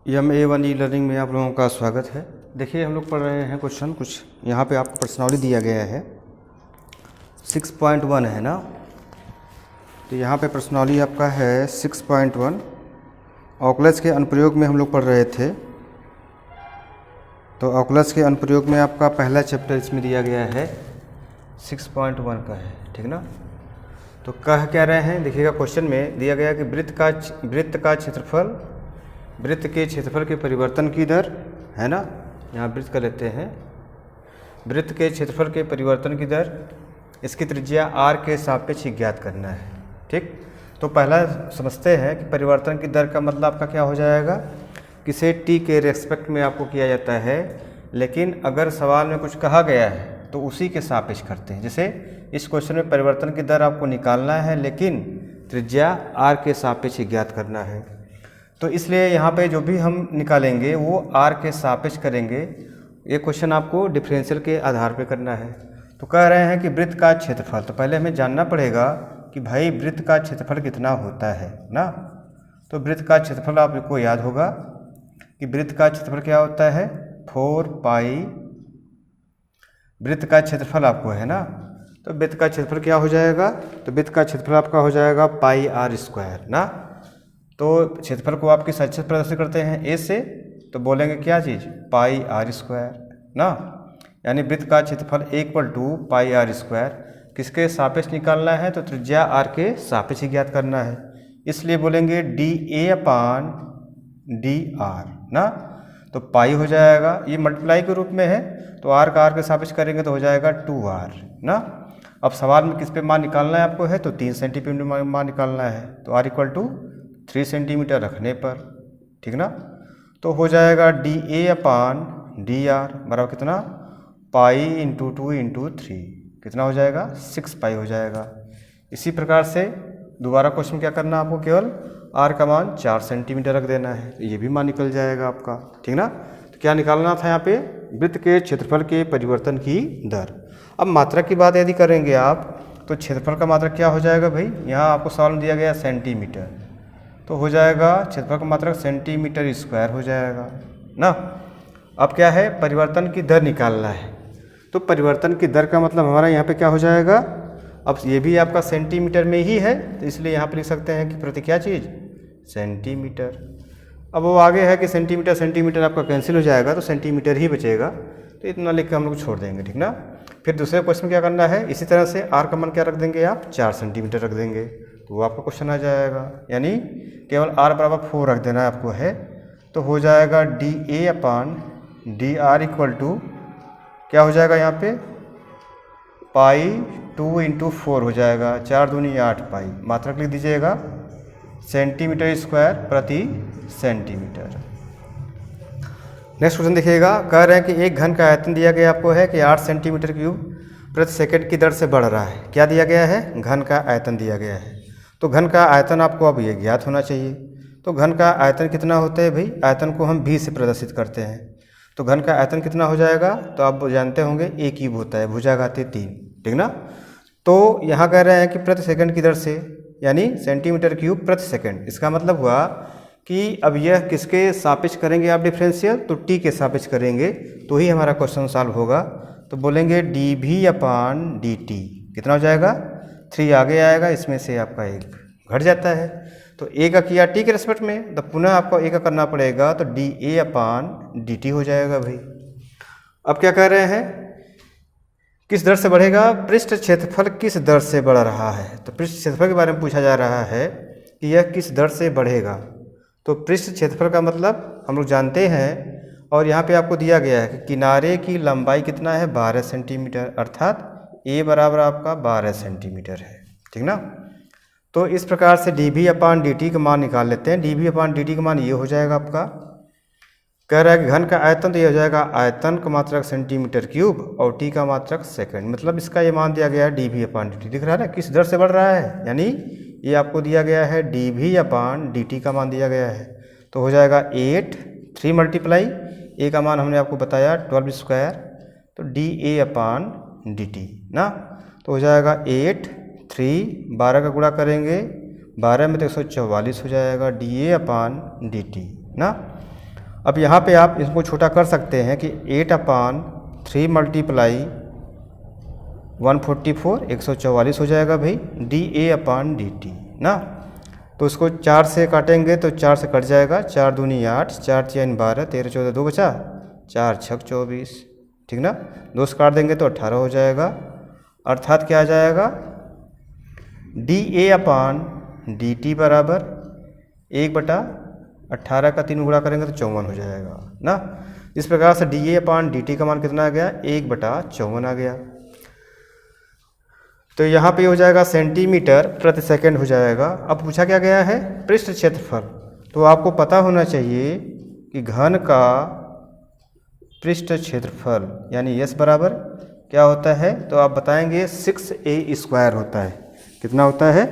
MA1 e learning में आप लोगों का स्वागत है। देखिए हम लोग पढ़ रहे हैं क्वेश्चन कुछ यहाँ पे आपको पर्सनली दिया गया है 6.1 है ना। तो यहाँ पे पर्सनली आपका है 6.1। ऑकलस के अनुप्रयोग में हम लोग पढ़ रहे थे। तो ऑकलस के अनुप्रयोग में आपका पहला चैप्टर इसमें दिया गया है 6.1 का है, ठीक ना। तो कह क्या रहे हैं, देखिएगा क्वेश्चन में दिया गया कि वृत्त का क्षेत्रफल, वृत्त के क्षेत्रफल के परिवर्तन की दर है ना। यहाँ वृत्त का लेते हैं, वृत्त के क्षेत्रफल के परिवर्तन की दर, इसकी त्रिज्या r के सापेक्ष ज्ञात करना है, ठीक। तो पहला समझते हैं कि परिवर्तन की दर का मतलब आपका क्या हो जाएगा, किसे t के रेस्पेक्ट में आपको किया जाता है, लेकिन अगर सवाल में कुछ कहा गया है तो उसी के सापेक्ष करते हैं। जैसे इस क्वेश्चन में परिवर्तन की दर आपको निकालना है लेकिन त्रिज्या r के सापेक्ष ज्ञात करना है। तो इसलिए यहाँ पे जो भी हम निकालेंगे वो r के सापेक्ष करेंगे। ये क्वेश्चन आपको डिफरेंशियल के आधार पे करना है। तो कह रहे हैं कि वृत्त का क्षेत्रफल, तो पहले हमें जानना पड़ेगा कि भाई वृत्त का क्षेत्रफल कितना होता है ना। तो वृत्त का क्षेत्रफल आपको याद होगा कि वृत्त का क्षेत्रफल क्या होता है 4 पाई, वृत्त का क्षेत्रफल आपको है ना। तो वृत्त का क्षेत्रफल क्या हो जाएगा, तो वृत्त का क्षेत्रफल आपका हो जाएगा पाई r स्क्वायर ना। तो क्षेत्रफल को आप किस अक्षर से प्रदर्शित करते हैं a से, तो बोलेंगे क्या चीज़ पाई r स्क्वायर ना। यानी वृत्त का क्षेत्रफल equal to pi r square, किसके सापेक्ष निकालना है, तो त्रिज्या r के सापेक्ष ज्ञात करना है। इसलिए बोलेंगे dA अपान dr ना। तो पाई हो जाएगा, ये मल्टीप्लाई के रूप में है, तो r का r के सापेक्ष करेंगे तो हो जाएगा 2r ना। अब सवाल में किस पे मान निकालना है आपको है, तो 3 सेंटीमीटर मान निकालना है। तो r इक्वल टू 3 सेंटीमीटर रखने पर, ठीक ना। तो हो जाएगा dA अपान dr बराबर कितना, पाई इंटू 2 इंटू 3, कितना हो जाएगा 6 पाई हो जाएगा। इसी प्रकार से दोबारा क्वेश्चन क्या करना है आपको, केवल r का मान 4 सेंटीमीटर रख देना है, तो ये भी मान निकल जाएगा आपका, ठीक ना। तो क्या निकालना था यहाँ पे, वृत्त के क्षेत्रफल के परिवर्तन की दर। अब मात्रा की बात यदि करेंगे आप, तो क्षेत्रफल का मात्रक क्या हो जाएगा भाई, यहाँ आपको सवाल में दिया गया सेंटीमीटर, तो हो जाएगा क्षेत्रफल का मात्रक सेंटीमीटर स्क्वायर हो जाएगा ना। अब क्या है, परिवर्तन की दर निकालना है। तो परिवर्तन की दर का मतलब हमारा यहाँ पे क्या हो जाएगा, अब ये भी आपका सेंटीमीटर में ही है, तो इसलिए यहाँ पे लिख सकते हैं कि प्रति क्या चीज़ सेंटीमीटर। अब वो आगे है कि सेंटीमीटर सेंटीमीटर आपका कैंसिल हो जाएगा, तो सेंटीमीटर ही बचेगा, तो इतना लिख के हम लोग छोड़ देंगे, ठीक ना। फिर दूसरे क्वेश्चन क्या करना है, इसी तरह से r का मान क्या रख देंगे आप, 4 सेंटीमीटर रख देंगे, तो वो आपका क्वेश्चन आ जाएगा। यानी केवल r बराबर 4 रख देना है आपको है, तो हो जाएगा dA अपान dr इक्वल टू क्या हो जाएगा यहाँ पे, पाई 2 इंटू 4 हो जाएगा, 4 दूनी 8 पाई, मात्रक लिख दीजिएगा सेंटीमीटर स्क्वायर प्रति सेंटीमीटर। नेक्स्ट क्वेश्चन देखिएगा, कह रहे हैं कि एक घन का आयतन दिया गया आपको है कि 8 सेंटीमीटर क्यूब प्रति सेकंड की दर से बढ़ रहा है। क्या दिया गया है, घन का आयतन दिया गया है। तो घन का आयतन आपको अब ये ज्ञात होना चाहिए। तो घन का आयतन कितना होता है भाई, आयतन को हम v से प्रदर्शित करते हैं। तो घन का आयतन कितना हो जाएगा, तो आप जानते होंगे a क्यूब होता है, भुजाघातीय 3, ठीक ना। तो यहाँ कह रहे हैं कि प्रति सेकंड की दर से, यानी सेंटीमीटर क्यूब प्रति सेकंड। इसका मतलब हुआ कि अब यह किसके सापेक्ष करेंगे आप डिफरेंशियल, तो t के सापेक्ष करेंगे तो ही हमारा क्वेश्चन सॉल्व होगा। तो बोलेंगे dv अपान dt, कितना हो जाएगा 3 आगे आएगा, इसमें से आपका 1 घट जाता है। तो a का किया t के रेस्पेक्ट में, तो पुनः आपको a का करना पड़ेगा, तो dA अपान dt हो जाएगा भाई। अब क्या कह रहे हैं, किस दर से बढ़ेगा, पृष्ठ क्षेत्रफल किस दर से बढ़ रहा है। तो पृष्ठ क्षेत्रफल के बारे में पूछा जा रहा है कि यह किस दर से बढ़ेगा। तो पृष्ठ क्षेत्रफल का मतलब हम लोग जानते हैं, और यहाँ पे आपको दिया गया है कि किनारे की लंबाई कितना है 12 सेंटीमीटर, अर्थात a बराबर आपका 12 सेंटीमीटर है, ठीक ना। तो इस प्रकार से dv अपान dt का मान निकाल लेते हैं। dv अपान dt का मान ये हो जाएगा आपका, कह रहा है कि घन का आयतन, तो ये हो जाएगा आयतन का मात्रक सेंटीमीटर क्यूब और t का मात्रक सेकंड, मतलब इसका ये मान दिया गया है dv अपान dt। दिख रहा है ना किस दर से बढ़ रहा है, यानी ये आपको दिया गया है dv अपान dt का मान दिया गया है। तो हो जाएगा 8, 3 मल्टीप्लाई a का मान हमने आपको बताया 12 स्क्वायर, तो dA अपान dt ना। तो हो जाएगा 8, 3, 12 का गुणा करेंगे 12 में तो 144 हो जाएगा dA अपान dt ना। अब यहाँ पे आप इसको छोटा कर सकते हैं कि 8/3 मल्टीप्लाई 144 144 हो जाएगा भाई dA/dt ना। तो उसको 4 से काटेंगे तो 4 से कट जाएगा, 4 दूनी 8, 4 4 12, 13 14 2 बचा, 4 6 24, ठीक ना। 2 से काट देंगे तो 18 हो जाएगा। अर्थात क्या आ जाएगा dA/dt बराबर 1/18 का 3 गुणा करेंगे तो 54 हो जाएगा ना। इस प्रकार से dA/dt का मान कितना आ गया 1/54 आ गया। तो यहाँ पे हो जाएगा सेंटीमीटर प्रति सेकंड हो जाएगा। अब पूछा क्या गया है पृष्ठ क्षेत्रफल। तो आपको पता होना चाहिए कि घन का पृष्ठ क्षेत्रफल यानी S बराबर क्या होता है, तो आप बताएंगे 6a² होता है। कितना होता है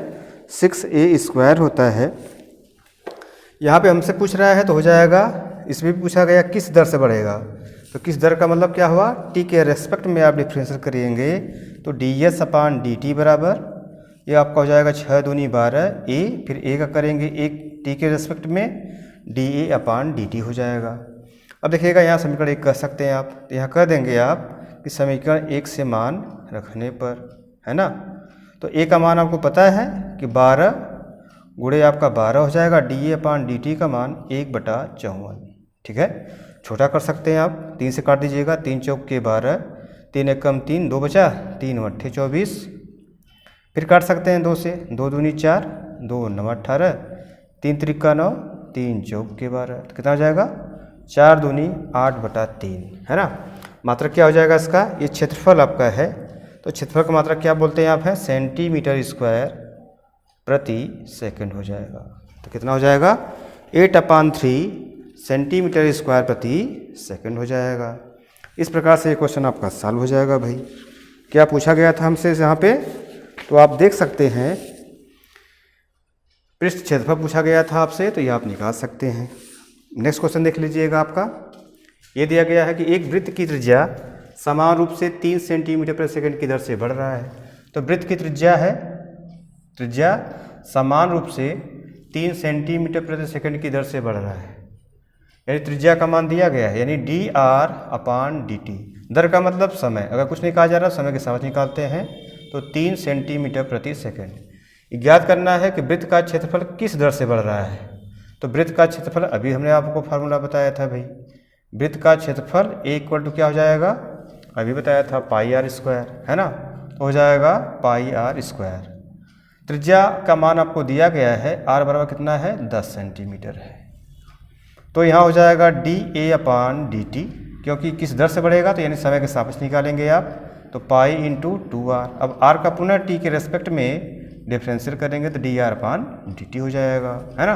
6a² होता है। यहाँ पे हमसे पूछ रहा है तो हो जाएगा, इसमें भी पूछा गया किस दर से बढ़ेगा। तो किस दर का मतलब क्या हुआ t के रेस्पेक्ट में आप डिफरेंशियल करेंगे तो ds/dt बराबर ये आपका हो जाएगा 6 दूनी 12 a, फिर a का करेंगे 1 t के रेस्पेक्ट में dA/dt हो जाएगा। अब देखिएगा यहाँ समीकरण 1 कह सकते हैं आप, तो यहाँ कह देंगे आप कि समीकरण 1 से मान रखने पर, है ना। तो a का मान आपको पता है कि 12 गुणे आपका 12 हो जाएगा, dA/dt का मान 1/54, ठीक है। छोटा कर सकते हैं आप, 3 से काट दीजिएगा, 3 चौक के 12, 3 एकम 3, 2 बचा, 3 अट्ठे 24, फिर काट सकते हैं 2 से, 2 दूनी 4, 2 9 18, 3 त्रिका 9, 3 चौक के 12, तो कितना हो जाएगा 4 दूनी 8/3, है ना। मात्रक क्या हो जाएगा इसका, ये क्षेत्रफल आपका है। तो क्षेत्रफल का मात्रक क्या बोलते हैं आप है सेंटीमीटर स्क्वायर प्रति सेकंड हो जाएगा। तो कितना हो जाएगा 8/3 सेंटीमीटर स्क्वायर प्रति सेकंड हो जाएगा। इस प्रकार से ये क्वेश्चन आपका सॉल्व हो जाएगा भाई। क्या पूछा गया था हमसे यहाँ पे, तो आप देख सकते हैं पृष्ठ क्षेत्रफल पूछा गया था आपसे, तो ये आप निकाल सकते हैं। नेक्स्ट क्वेश्चन देख लीजिएगा आपका। ये दिया गया है कि एक वृत्त की त्रिज्या समान रूप से 3 सेंटीमीटर प्रति सेकंड की दर से बढ़ रहा है। तो वृत्त की त्रिज्या समान रूप से 3 सेंटीमीटर प्रति सेकंड की दर से बढ़ रहा है, यानी त्रिज्या का मान दिया गया है, यानी dr/dt। दर का मतलब समय, अगर कुछ नहीं कहा जा रहा समय के साथ निकालते हैं तो 3 सेंटीमीटर प्रति सेकंड। ज्ञात करना है कि वृत्त का क्षेत्रफल किस दर से बढ़ रहा है। तो वृत्त का क्षेत्रफल अभी हमने आपको फार्मूला बताया था भाई, वृत्त का क्षेत्रफल A क्या हो जाएगा, अभी बताया था πr², है ना। तो हो जाएगा πr²। त्रिज्या का मान आपको दिया गया है, r बराबर कितना है 10 सेंटीमीटर है। तो यहाँ हो जाएगा dA/dt, क्योंकि किस दर से बढ़ेगा तो यानी समय के सापेक्ष निकालेंगे आप, तो पाई × 2r। अब r का पुनः t के रेस्पेक्ट में डिफरेंशियल करेंगे तो dr/dt हो जाएगा, है ना।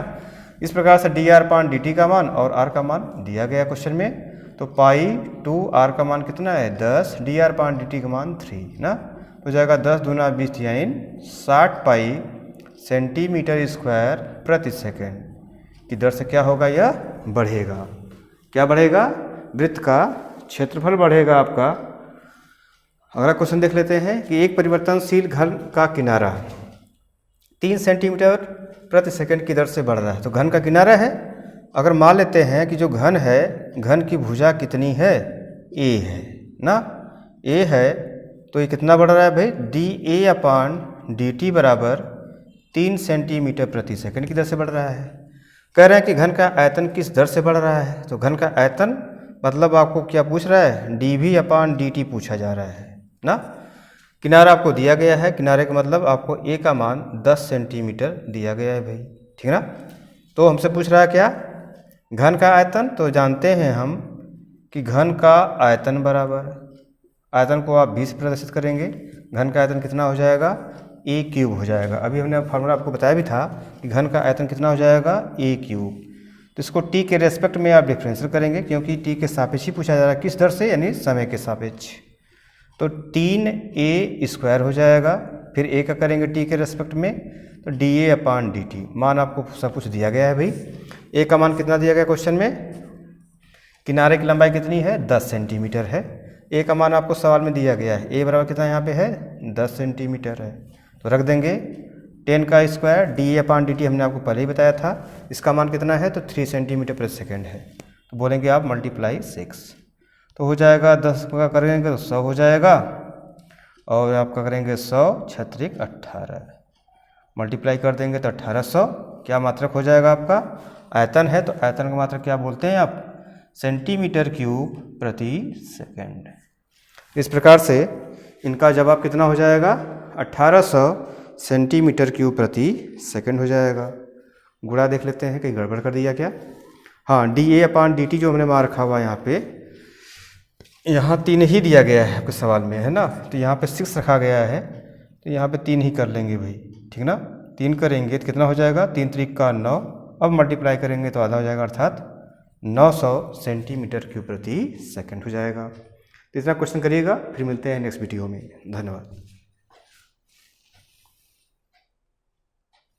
इस प्रकार से dr/dt का मान और r का मान दिया गया क्वेश्चन में। तो पाई 2r का मान कितना है 10, dr/dt का मान 3 ना। हो जाएगा 10 दूना 20 यानी 60 पाई सेंटीमीटर स्क्वायर प्रति सेकेंड की दर से क्या होगा, यह बढ़ेगा। क्या बढ़ेगा, वृत्त का क्षेत्रफल बढ़ेगा आपका। अगला क्वेश्चन देख लेते हैं कि एक परिवर्तनशील घन का किनारा 3 सेंटीमीटर प्रति सेकंड की दर से बढ़ रहा है। तो घन का किनारा है, अगर मान लेते हैं कि जो घन है, घन की भुजा कितनी है a है ना, a है, तो ये कितना बढ़ रहा है भाई dA/dt बराबर 3 सेंटीमीटर प्रति सेकंड की दर से बढ़ रहा है। कह रहे हैं कि घन का आयतन किस दर से बढ़ रहा है। तो घन का आयतन मतलब आपको क्या पूछ रहा है dV/dt पूछा जा रहा है ना। किनारा आपको दिया गया है, किनारे का मतलब आपको a का मान 10 सेंटीमीटर दिया गया है भाई, ठीक ना। तो हमसे पूछ रहा है क्या घन का आयतन। तो जानते हैं हम कि घन का आयतन बराबर, आयतन को आप 20 प्रदर्शित करेंगे, घन का आयतन कितना हो जाएगा a³ हो जाएगा। अभी हमने फार्मूला आपको बताया भी था कि घन का आयतन कितना हो जाएगा a³। तो इसको t के रेस्पेक्ट में आप डिफरेंशियल करेंगे, क्योंकि t के सापेक्ष ही पूछा जा रहा है, किस दर से, यानी समय के सापेक्ष। तो 3a² हो जाएगा, फिर a का करेंगे t के रेस्पेक्ट में, तो dA/dt मान आपको सब कुछ दिया गया है भाई। a का मान कितना दिया गया क्वेश्चन में, किनारे की लंबाई कितनी है 10 सेंटीमीटर है। a का मान आपको सवाल में दिया गया है, a बराबर कितना यहाँ पे है 10 सेंटीमीटर है। तो रख देंगे 10 का स्क्वायर dA/dt हमने आपको पहले ही बताया था, इसका मान कितना है तो 3 सेंटीमीटर प्रति सेकंड है। तो बोलेंगे आप मल्टीप्लाई 6, तो हो जाएगा 10 का करेंगे तो 100 हो जाएगा, और आपका करेंगे 100 छत्रिक 18, मल्टीप्लाई कर देंगे तो 1800 क्या मात्रक हो जाएगा आपका, आयतन है, तो आयतन का मात्रक क्या बोलते हैं आप, सेंटीमीटर क्यूब प्रति सेकंड। इस प्रकार से इनका जवाब कितना हो जाएगा, 1800 सेंटीमीटर क्यूब प्रति सेकंड हो जाएगा। गुणा देख लेते हैं कहीं गड़बड़ कर दिया क्या। हाँ, dA/dt जो हमने मान रखा हुआ यहाँ पे, यहाँ 3 ही दिया गया है आपके सवाल में, है ना, तो यहाँ पे 6 रखा गया है, तो यहाँ पे 3 ही कर लेंगे भाई, ठीक ना। 3 करेंगे तो कितना हो जाएगा, 3 त्रिक का 9, अब मल्टीप्लाई करेंगे तो आधा हो जाएगा, अर्थात 900 सेंटीमीटर क्यूब प्रति सेकंड हो जाएगा। तो इतना क्वेश्चन करिएगा, फिर मिलते हैं नेक्स्ट वीडियो में। धन्यवाद।